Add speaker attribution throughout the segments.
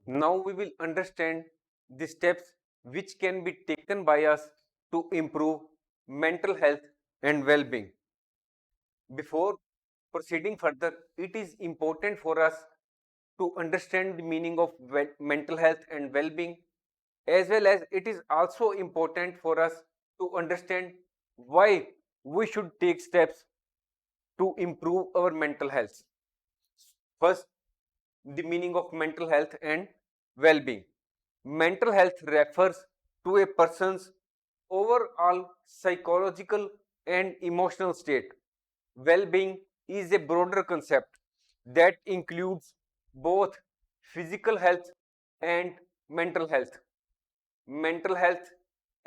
Speaker 1: Now we will understand the steps which can be taken by us to improve mental health and well-being. Before proceeding further, it is important for us to understand the meaning of mental health and well-being, as well as it is also important for us to understand why we should take steps to improve our mental health. First, the meaning of mental health and well-being. Mental health refers to a person's overall psychological and emotional state. Well-being is a broader concept that includes both physical health and mental health. Mental health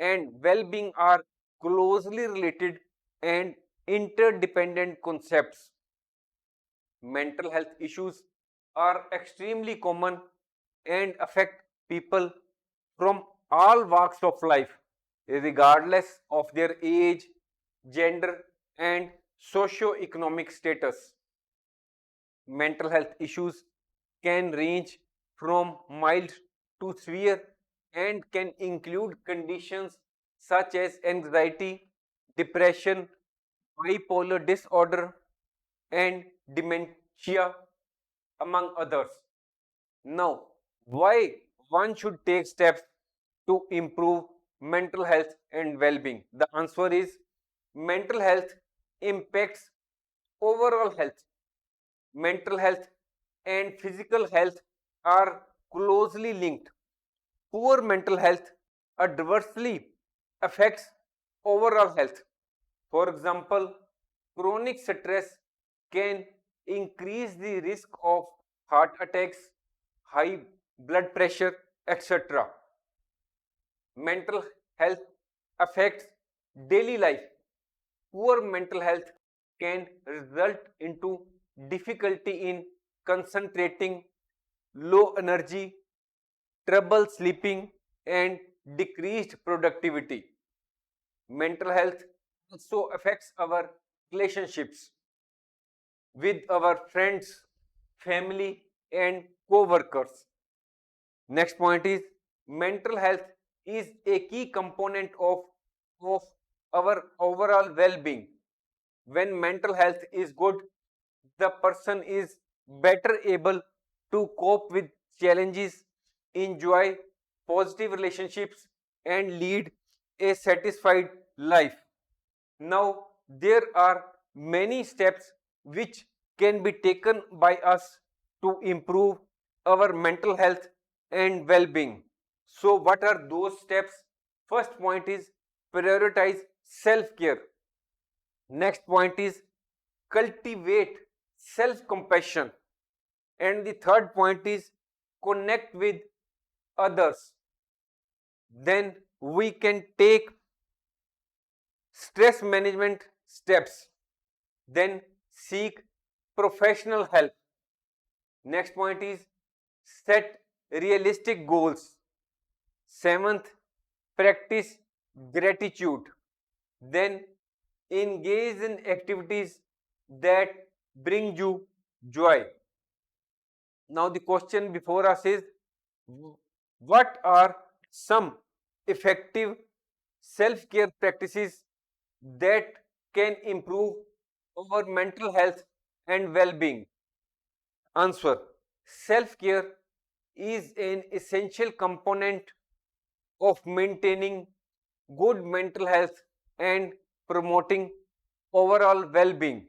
Speaker 1: and well-being are closely related and interdependent concepts. Mental health issues are extremely common and affect people from all walks of life, regardless of their age, gender, and socio-economic status. Mental health issues can range from mild to severe and can include conditions such as anxiety, depression, bipolar disorder, and dementia, among others. Now, why one should take steps to improve mental health and well-being? The answer is mental health impacts overall health. Mental health and physical health are closely linked. Poor mental health adversely affects overall health. For example, chronic stress can increase the risk of heart attacks, high blood pressure, etc. Mental health affects daily life. Poor mental health can result into difficulty in concentrating, low energy, trouble sleeping, and decreased productivity. Mental health also affects our relationships with our friends, family, and co-workers. Next point is mental health is a key component of our overall well-being. When mental health is good, the person is better able to cope with challenges, enjoy positive relationships, and lead a satisfied life. Now, there are many steps which can be taken by us to improve our mental health and well being. So, what are those steps? First point is prioritize self care. Next point is cultivate self compassion. And the third point is connect with others. Then we can take stress management steps. Then seek professional help. Next point is set realistic goals. Seventh, practice gratitude. Then engage in activities that bring you joy. Now, the question before us is what are some effective self care practices that can improve our mental health and well being? Answer: self care is an essential component of maintaining good mental health and promoting overall well being.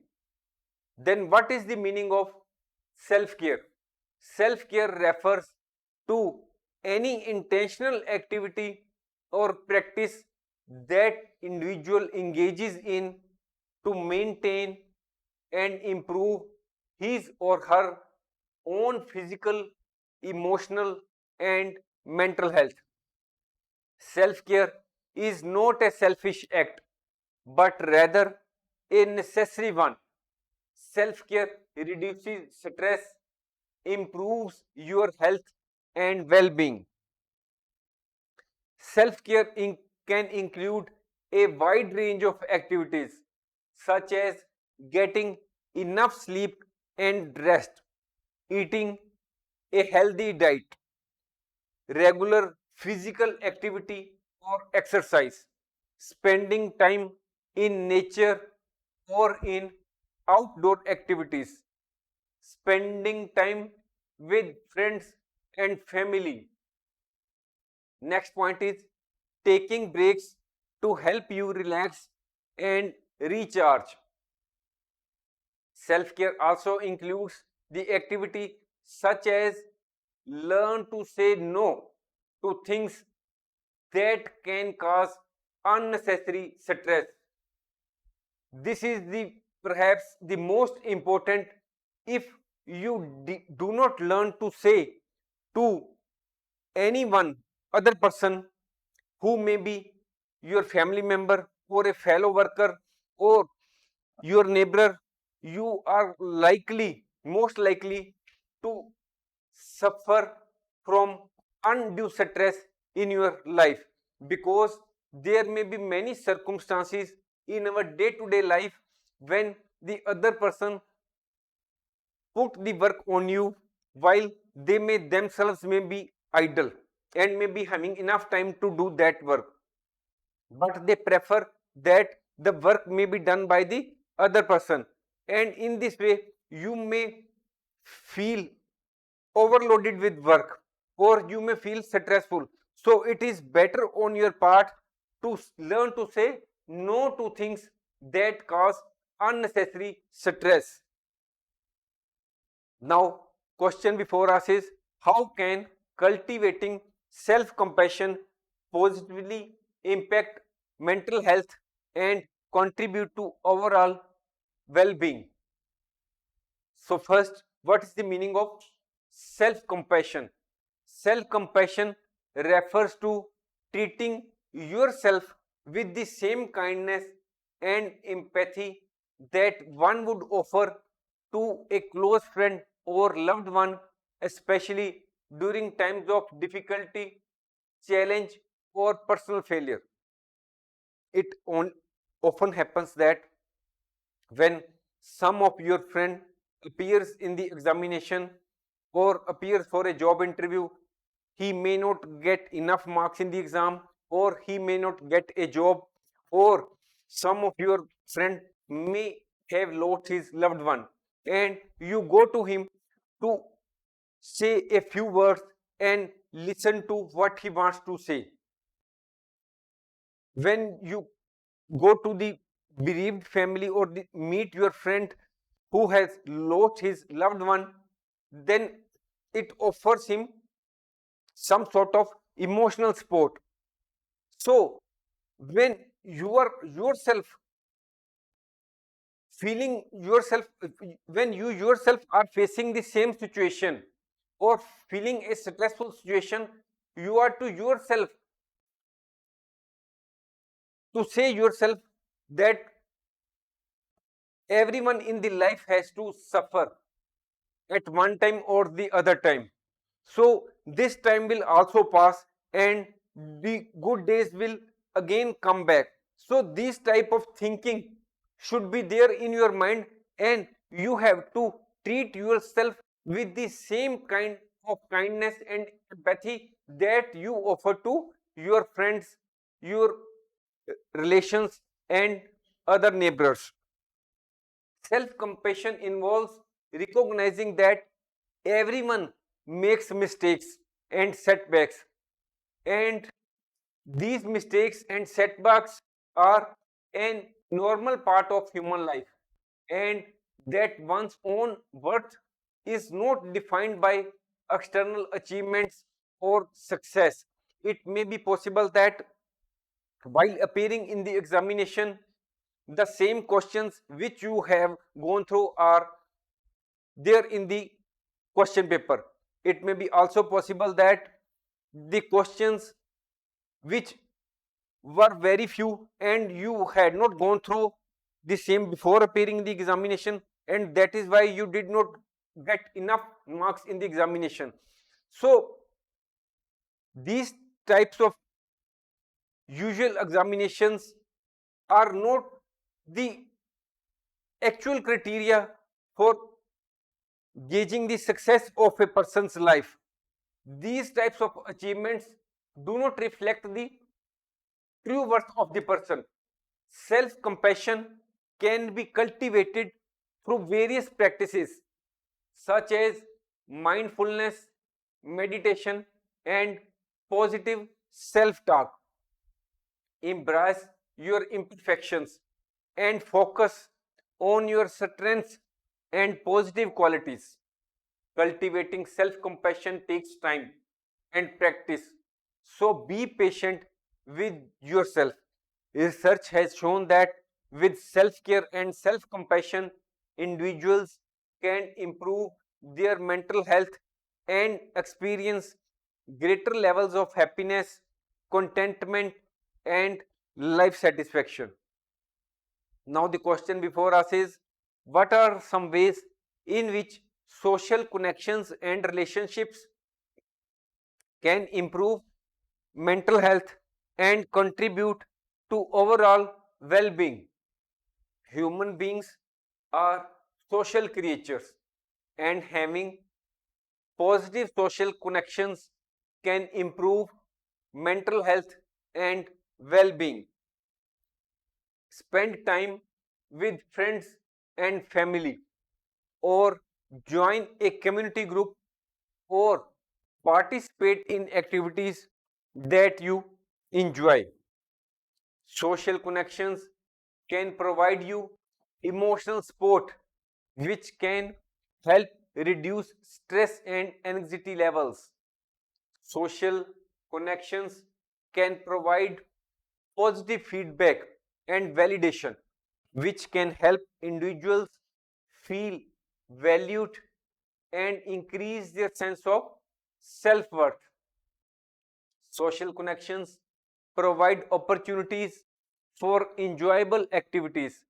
Speaker 1: Then, what is the meaning of self care? Self care refers to any intentional activity or practice that individual engages in to maintain and improve his or her own physical, emotional, and mental health. Self care is not a selfish act, but rather a necessary one. Self care reduces stress, improves your health and well being. Self care can include a wide range of activities such as getting enough sleep and rest, eating a healthy diet, regular physical activity or exercise, spending time in nature or in outdoor activities, spending time with friends and family. Next point is taking breaks to help you relax and recharge. Self care also includes the activity such as learn to say no to things that can cause unnecessary stress. This is the perhaps the most important. If you do not learn to say to anyone other person who may be your family member or a fellow worker or your neighbor, you are most likely to suffer from undue stress in your life, because there may be many circumstances in our day to day life when the other person put the work on you while they may themselves may be idle and may be having enough time to do that work, but they prefer that the work may be done by the other person, and in this way you may feel overloaded with work or you may feel stressful. So it is better on your part to learn to say no to things that cause unnecessary stress. Now, question before us is, how can cultivating self compassion positively impact mental health and contribute to overall well being? So, first, what is the meaning of self compassion? Self compassion refers to treating yourself with the same kindness and empathy that one would offer to a close friend or loved one, especially during times of difficulty, challenge, or personal failure. It often happens that when some of your friend appears in the examination or appears for a job interview, he may not get enough marks in the exam, or he may not get a job, or some of your friend may have lost his loved one, and you go to him to say a few words and listen to what he wants to say. When you go to the bereaved family or meet your friend who has lost his loved one, then it offers him some sort of emotional support. So when you are yourself feeling yourself, when you yourself are facing the same situation or feeling a stressful situation, you are to yourself to say yourself that everyone in the life has to suffer at one time or the other time. So this time will also pass and the good days will again come back. So this type of thinking should be there in your mind, and you have to treat yourself with the same kind of kindness and empathy that you offer to your friends, your relations, and other neighbors. Self compassion involves recognizing that everyone makes mistakes and setbacks, and these mistakes and setbacks are a normal part of human life, and that one's own worth is not defined by external achievements or success. It may be possible that while appearing in the examination, the same questions which you have gone through are there in the question paper. It may be also possible that the questions which were very few and you had not gone through the same before appearing in the examination, and that is why you did not get enough marks in the examination. So these types of usual examinations are not the actual criteria for gauging the success of a person's life. These types of achievements do not reflect the true worth of the person. Self compassion can be cultivated through various practices such as mindfulness, meditation, and positive self talk. Embrace your imperfections and focus on your strengths and positive qualities. Cultivating self compassion takes time and practice, so be patient with yourself. Research has shown that with self care and self compassion, individuals can improve their mental health and experience greater levels of happiness, contentment, and life satisfaction. Now, the question before us is, what are some ways in which social connections and relationships can improve mental health and contribute to overall well being? Human beings are social creatures, and having positive social connections can improve mental health and well being. Spend time with friends and family, or join a community group, or participate in activities that you enjoy. Social connections can provide you emotional support, which can help reduce stress and anxiety levels. Social connections can provide positive feedback and validation, which can help individuals feel valued and increase their sense of self worth. Social connections provide opportunities for enjoyable activities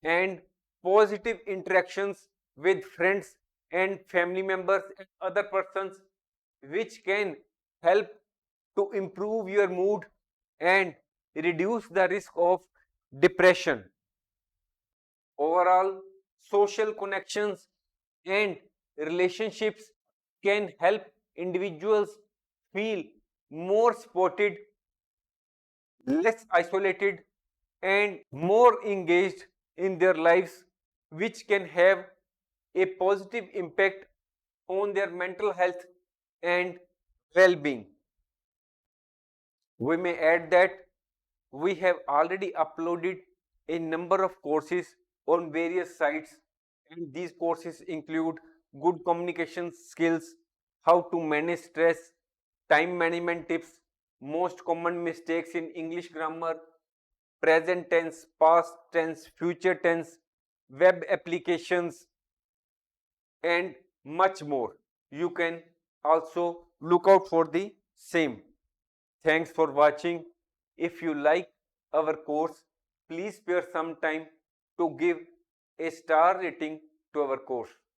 Speaker 1: and positive interactions with friends and family members and other persons, which can help to improve your mood and reduce the risk of depression. Overall, social connections and relationships can help individuals feel more supported, less isolated, and more engaged in their lives, which can have a positive impact on their mental health and well being. We may add that we have already uploaded a number of courses on various sites, and these courses include good communication skills, how to manage stress, time management tips, most common mistakes in English grammar, present tense, past tense, future tense, web applications, and much more. You can also look out for the same. Thanks for watching. If you like our course, please spare some time to give a star rating to our course.